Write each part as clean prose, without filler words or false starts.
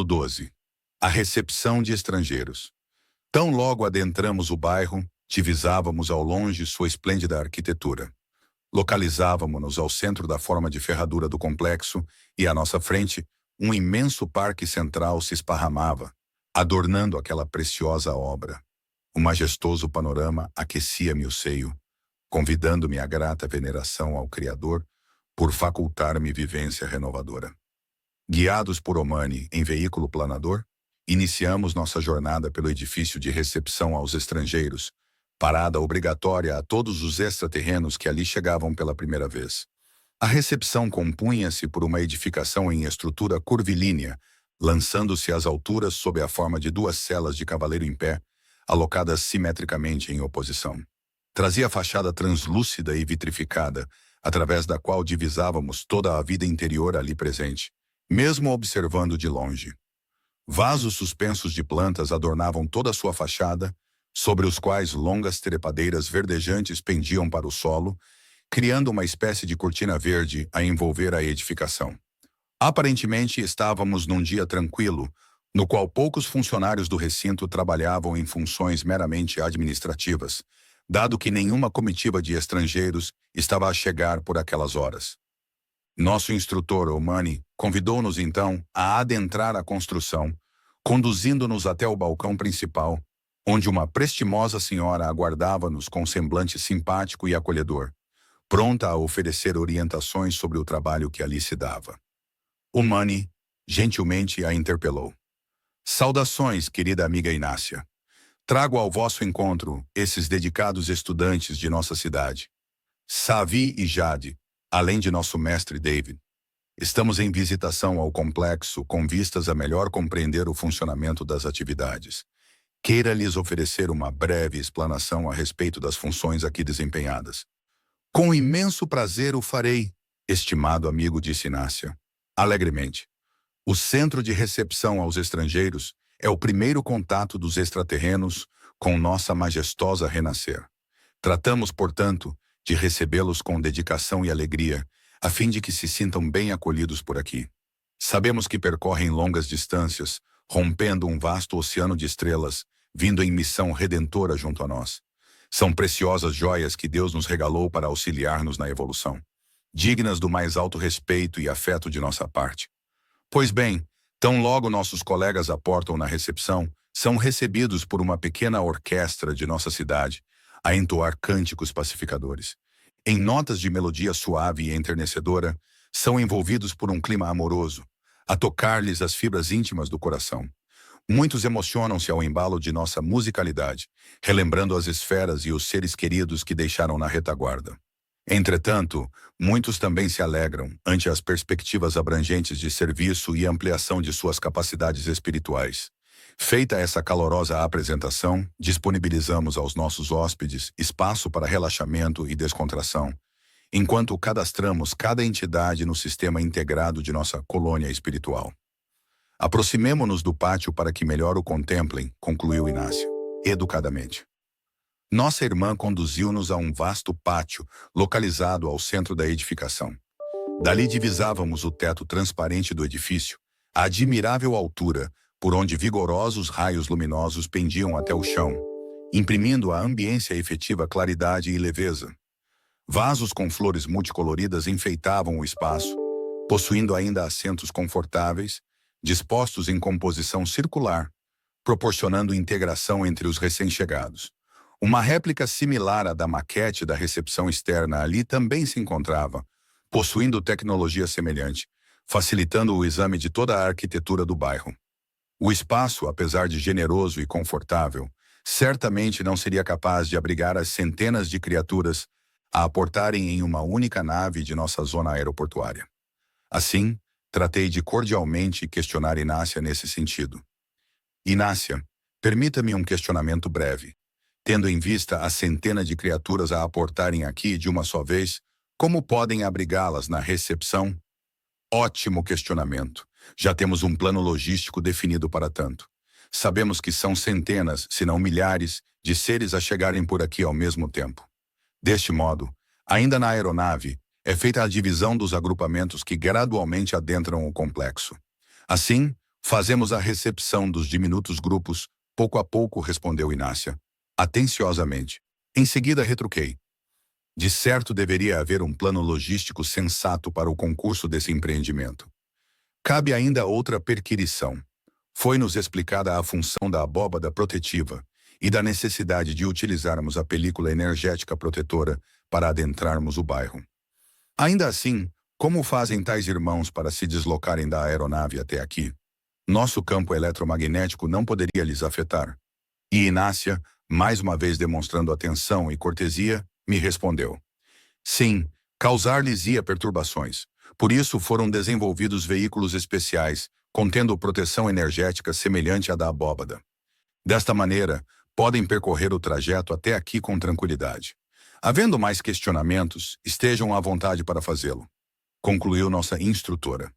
12. A recepção de estrangeiros. Tão logo adentramos o bairro, divisávamos ao longe sua esplêndida arquitetura. Localizávamos-nos ao centro da forma de ferradura do complexo e, à nossa frente, um imenso parque central se esparramava, adornando aquela preciosa obra. O majestoso panorama aquecia-me o seio, convidando-me à grata veneração ao Criador por facultar-me vivência renovadora. Guiados por Omani em veículo planador, iniciamos nossa jornada pelo edifício de recepção aos estrangeiros, parada obrigatória a todos os extraterrenos que ali chegavam pela primeira vez. A recepção compunha-se por uma edificação em estrutura curvilínea, lançando-se às alturas sob a forma de duas celas de cavaleiro em pé, alocadas simetricamente em oposição. Trazia fachada translúcida e vitrificada, através da qual divisávamos toda a vida interior ali presente, mesmo observando de longe. Vasos suspensos de plantas adornavam toda a sua fachada, sobre os quais longas trepadeiras verdejantes pendiam para o solo, criando uma espécie de cortina verde a envolver a edificação. Aparentemente estávamos num dia tranquilo, no qual poucos funcionários do recinto trabalhavam em funções meramente administrativas, dado que nenhuma comitiva de estrangeiros estava a chegar por aquelas horas. Nosso instrutor, Omani, convidou-nos então a adentrar a construção, conduzindo-nos até o balcão principal, onde uma prestimosa senhora aguardava-nos com semblante simpático e acolhedor, pronta a oferecer orientações sobre o trabalho que ali se dava. Omani gentilmente a interpelou. Saudações, querida amiga Inácia. Trago ao vosso encontro esses dedicados estudantes de nossa cidade, Savi e Jade, além de nosso mestre David. Estamos em visitação ao complexo com vistas a melhor compreender o funcionamento das atividades. Queira lhes oferecer uma breve explanação a respeito das funções aqui desempenhadas. Com imenso prazer o farei, estimado amigo, disse Inácia, alegremente. O Centro de Recepção aos Estrangeiros é o primeiro contato dos extraterrenos com nossa majestosa renascer. Tratamos, portanto, de recebê-los com dedicação e alegria, a fim de que se sintam bem acolhidos por aqui. Sabemos que percorrem longas distâncias, rompendo um vasto oceano de estrelas, vindo em missão redentora junto a nós. São preciosas joias que Deus nos regalou para auxiliar-nos na evolução, dignas do mais alto respeito e afeto de nossa parte. Pois bem, tão logo nossos colegas aportam na recepção, são recebidos por uma pequena orquestra de nossa cidade, a entoar cânticos pacificadores. Em notas de melodia suave e enternecedora, são envolvidos por um clima amoroso, a tocar-lhes as fibras íntimas do coração. Muitos emocionam-se ao embalo de nossa musicalidade, relembrando as esferas e os seres queridos que deixaram na retaguarda. Entretanto, muitos também se alegram ante as perspectivas abrangentes de serviço e ampliação de suas capacidades espirituais. Feita essa calorosa apresentação, disponibilizamos aos nossos hóspedes espaço para relaxamento e descontração, enquanto cadastramos cada entidade no sistema integrado de nossa colônia espiritual. Aproximemo-nos do pátio para que melhor o contemplem, concluiu Inácia, educadamente. Nossa irmã conduziu-nos a um vasto pátio, localizado ao centro da edificação. Dali divisávamos o teto transparente do edifício, a admirável altura, por onde vigorosos raios luminosos pendiam até o chão, imprimindo à ambiência efetiva claridade e leveza. Vasos com flores multicoloridas enfeitavam o espaço, possuindo ainda assentos confortáveis, dispostos em composição circular, proporcionando integração entre os recém-chegados. Uma réplica similar à da maquete da recepção externa ali também se encontrava, possuindo tecnologia semelhante, facilitando o exame de toda a arquitetura do bairro. O espaço, apesar de generoso e confortável, certamente não seria capaz de abrigar as centenas de criaturas a aportarem em uma única nave de nossa zona aeroportuária. Assim, tratei de cordialmente questionar Inácia nesse sentido. Inácia, permita-me um questionamento breve. Tendo em vista a centena de criaturas a aportarem aqui de uma só vez, como podem abrigá-las na recepção? Ótimo questionamento. Já temos um plano logístico definido para tanto. Sabemos que são centenas, se não milhares, de seres a chegarem por aqui ao mesmo tempo. Deste modo, ainda na aeronave, é feita a divisão dos agrupamentos que gradualmente adentram o complexo. Assim, Fazemos a recepção dos diminutos grupos, pouco a pouco, respondeu Inácia, atenciosamente. Em seguida retruquei. De certo deveria haver um plano logístico sensato para o concurso desse empreendimento. Cabe ainda outra perquirição. Foi-nos explicada a função da abóbada protetiva e da necessidade de utilizarmos a película energética protetora para adentrarmos o bairro. Ainda assim, como fazem tais irmãos para se deslocarem da aeronave até aqui? Nosso campo eletromagnético não poderia lhes afetar. E Inácia, mais uma vez demonstrando atenção e cortesia, me respondeu. Sim, causar-lhes-ia perturbações. Por isso foram desenvolvidos veículos especiais, contendo proteção energética semelhante à da abóbada. Desta maneira, podem percorrer o trajeto até aqui com tranquilidade. Havendo mais questionamentos, estejam à vontade para fazê-lo, concluiu nossa instrutora.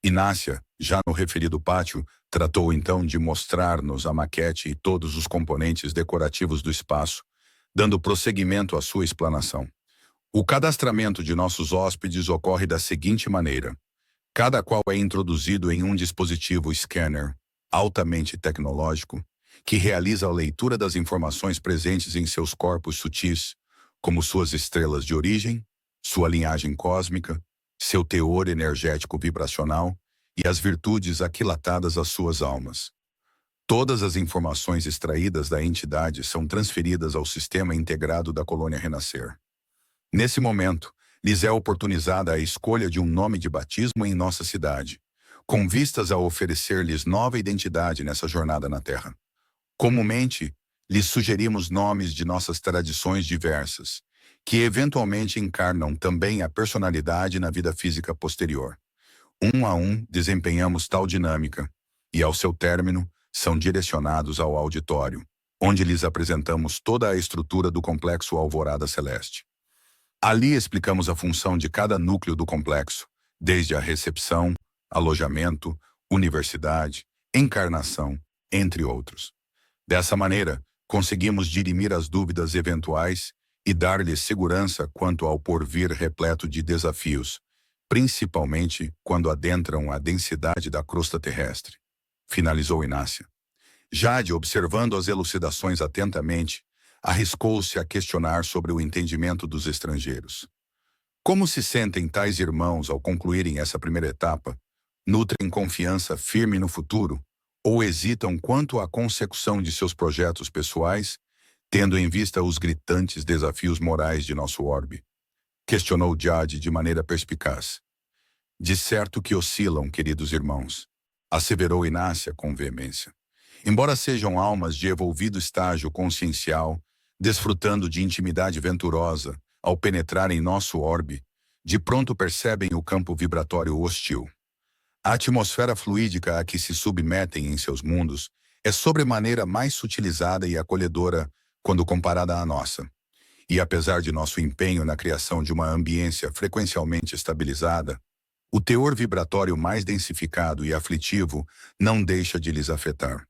Inácia, já no referido pátio, tratou então de mostrar-nos a maquete e todos os componentes decorativos do espaço, dando prosseguimento à sua explanação. O cadastramento de nossos hóspedes ocorre da seguinte maneira. Cada qual é introduzido em um dispositivo scanner, altamente tecnológico, que realiza a leitura das informações presentes em seus corpos sutis, como suas estrelas de origem, sua linhagem cósmica, seu teor energético vibracional e as virtudes aquilatadas às suas almas. Todas as informações extraídas da entidade são transferidas ao sistema integrado da colônia Renascer. Nesse momento, lhes é oportunizada a escolha de um nome de batismo em nossa cidade, com vistas a oferecer-lhes nova identidade nessa jornada na Terra. Comumente, lhes sugerimos nomes de nossas tradições diversas, que eventualmente encarnam também a personalidade na vida física posterior. Um a um, desempenhamos tal dinâmica, e ao seu término, são direcionados ao auditório, onde lhes apresentamos toda a estrutura do complexo Alvorada Celeste. Ali explicamos a função de cada núcleo do complexo, desde a recepção, alojamento, universidade, encarnação, entre outros. Dessa maneira, conseguimos dirimir as dúvidas eventuais e dar-lhes segurança quanto ao porvir repleto de desafios, principalmente quando adentram a densidade da crosta terrestre. Finalizou Inácia. Jade, observando as elucidações atentamente, arriscou-se a questionar sobre o entendimento dos estrangeiros. Como se sentem tais irmãos ao concluírem essa primeira etapa? Nutrem confiança firme no futuro? Ou hesitam quanto à consecução de seus projetos pessoais, tendo em vista os gritantes desafios morais de nosso orbe? Questionou Jade de maneira perspicaz. De certo que oscilam, queridos irmãos, asseverou Inácia com veemência. Embora sejam almas de evolvido estágio consciencial, desfrutando de intimidade venturosa, ao penetrar em nosso orbe, de pronto percebem o campo vibratório hostil. A atmosfera fluídica a que se submetem em seus mundos é sobremaneira mais sutilizada e acolhedora quando comparada à nossa. E apesar de nosso empenho na criação de uma ambiência frequencialmente estabilizada, o teor vibratório mais densificado e aflitivo não deixa de lhes afetar.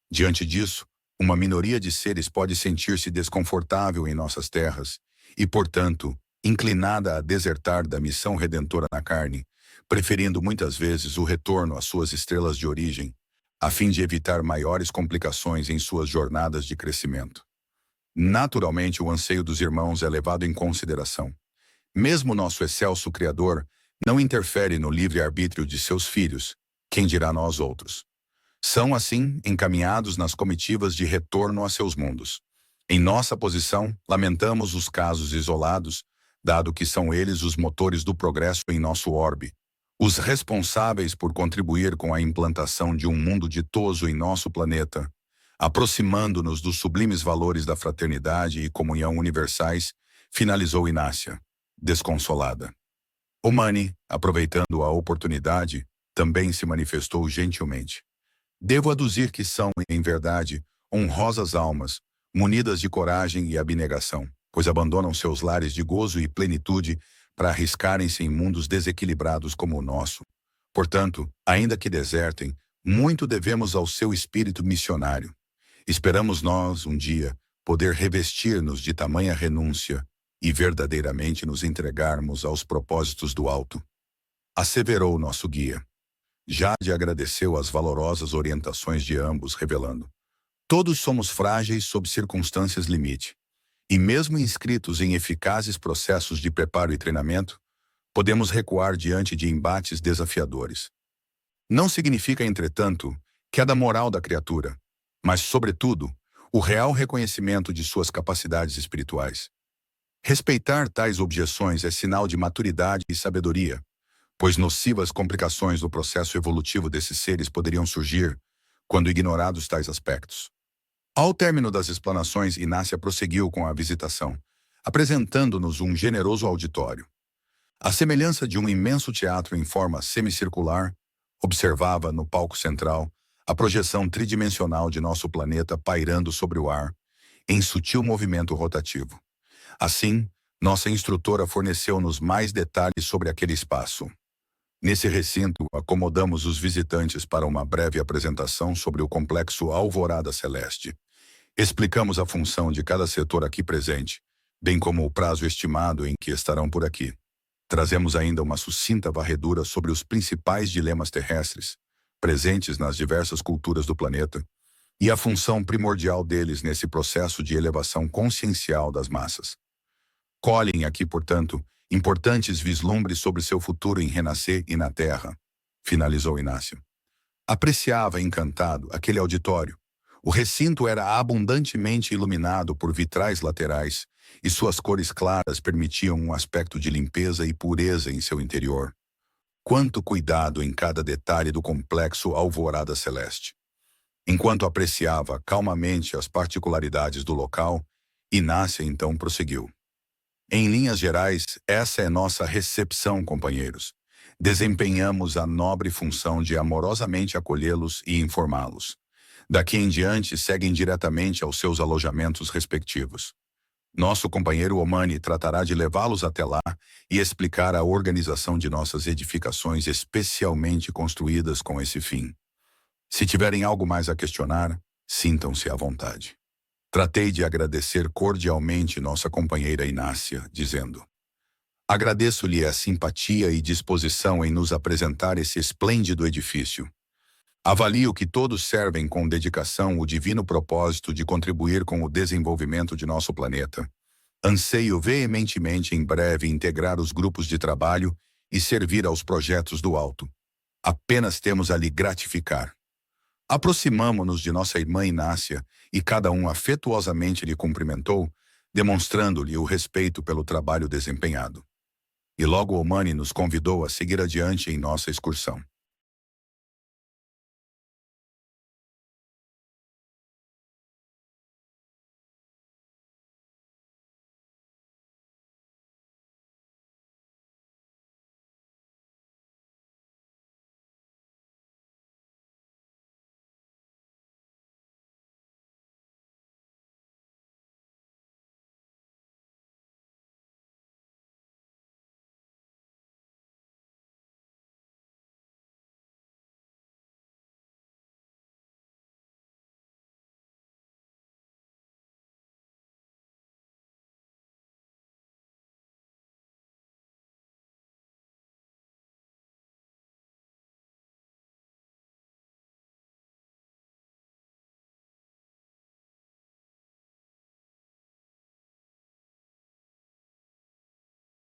Diante disso, uma minoria de seres pode sentir-se desconfortável em nossas terras e, portanto, inclinada a desertar da missão redentora na carne, preferindo muitas vezes o retorno às suas estrelas de origem, a fim de evitar maiores complicações em suas jornadas de crescimento. Naturalmente, o anseio dos irmãos é levado em consideração. Mesmo nosso excelso Criador não interfere no livre-arbítrio de seus filhos, quem dirá nós outros. São, assim, encaminhados nas comitivas de retorno a seus mundos. Em nossa posição, lamentamos os casos isolados, dado que são eles os motores do progresso em nosso orbe, os responsáveis por contribuir com a implantação de um mundo ditoso em nosso planeta, aproximando-nos dos sublimes valores da fraternidade e comunhão universais, finalizou Inácia, desconsolada. Omani, aproveitando a oportunidade, também se manifestou gentilmente. Devo aduzir que são, em verdade, honrosas almas, munidas de coragem e abnegação, pois abandonam seus lares de gozo e plenitude para arriscarem-se em mundos desequilibrados como o nosso. Portanto, ainda que desertem, muito devemos ao seu espírito missionário. Esperamos nós, um dia, poder revestir-nos de tamanha renúncia e verdadeiramente nos entregarmos aos propósitos do alto. Asseverou nosso guia. Jade agradeceu as valorosas orientações de ambos, revelando: todos somos frágeis sob circunstâncias limite. E mesmo inscritos em eficazes processos de preparo e treinamento, podemos recuar diante de embates desafiadores. Não significa, entretanto, queda moral da criatura, mas, sobretudo, o real reconhecimento de suas capacidades espirituais. Respeitar tais objeções é sinal de maturidade e sabedoria, pois nocivas complicações do processo evolutivo desses seres poderiam surgir quando ignorados tais aspectos. Ao término das explanações, Inácia prosseguiu com a visitação, apresentando-nos um generoso auditório. À semelhança de um imenso teatro em forma semicircular, observava, no palco central, a projeção tridimensional de nosso planeta pairando sobre o ar, em sutil movimento rotativo. Assim, nossa instrutora forneceu-nos mais detalhes sobre aquele espaço. Nesse recinto, acomodamos os visitantes para uma breve apresentação sobre o complexo Alvorada Celeste. Explicamos a função de cada setor aqui presente, bem como o prazo estimado em que estarão por aqui. Trazemos ainda uma sucinta varredura sobre os principais dilemas terrestres, presentes nas diversas culturas do planeta, e a função primordial deles nesse processo de elevação consciencial das massas. Colhem aqui, portanto, importantes vislumbres sobre seu futuro em renascer e na Terra, finalizou Inácio. Apreciava, encantado, aquele auditório. O recinto era abundantemente iluminado por vitrais laterais, e suas cores claras permitiam um aspecto de limpeza e pureza em seu interior. Quanto cuidado em cada detalhe do complexo Alvorada Celeste. Enquanto apreciava calmamente as particularidades do local, Inácia então prosseguiu. Em linhas gerais, essa é nossa recepção, companheiros. Desempenhamos a nobre função de amorosamente acolhê-los e informá-los. Daqui em diante, seguem diretamente aos seus alojamentos respectivos. Nosso companheiro Omani tratará de levá-los até lá e explicar a organização de nossas edificações especialmente construídas com esse fim. Se tiverem algo mais a questionar, sintam-se à vontade. Tratei de agradecer cordialmente nossa companheira Inácia, dizendo: agradeço-lhe a simpatia e disposição em nos apresentar esse esplêndido edifício. Avalio que todos servem com dedicação o divino propósito de contribuir com o desenvolvimento de nosso planeta. Anseio veementemente em breve integrar os grupos de trabalho e servir aos projetos do alto. Apenas temos a lhe gratificar. Aproximamo-nos de nossa irmã Inácia e cada um afetuosamente lhe cumprimentou, demonstrando-lhe o respeito pelo trabalho desempenhado. E logo Omani nos convidou a seguir adiante em nossa excursão.